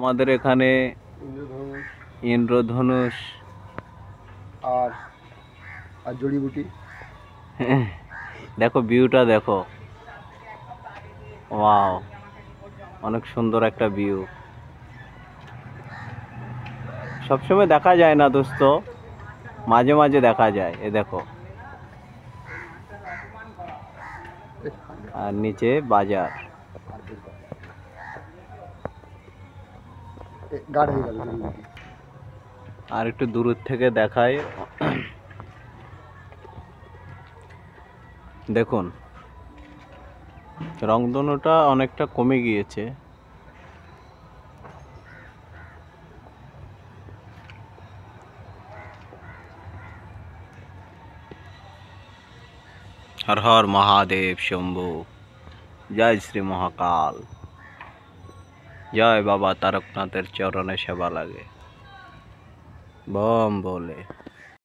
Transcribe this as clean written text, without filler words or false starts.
আমাদের এখানে ইন্দ্রধনুষ ইন্দ্রধনুষ আর আর জড়িবুটি। দেখো ভিউটা দেখো, ওয়াও, অনেক সুন্দর একটা ভিউ। সবসময় দেখা যায় না দোস্ত, মাঝে মাঝে দেখা যায়। এ দেখো, আর নিচে বাজার। গাঢ় হয়ে গেল জড়িবুটি। আর একটু দূর থেকে দেখাই, দেখুন রংধনুটা অনেকটা কমে গিয়েছে। হর হর মহাদেব শম্ভু, জয় শ্রী মহাকাল, জয় বাবা তারকনাথের চরণে সেবা লাগে বম বলে।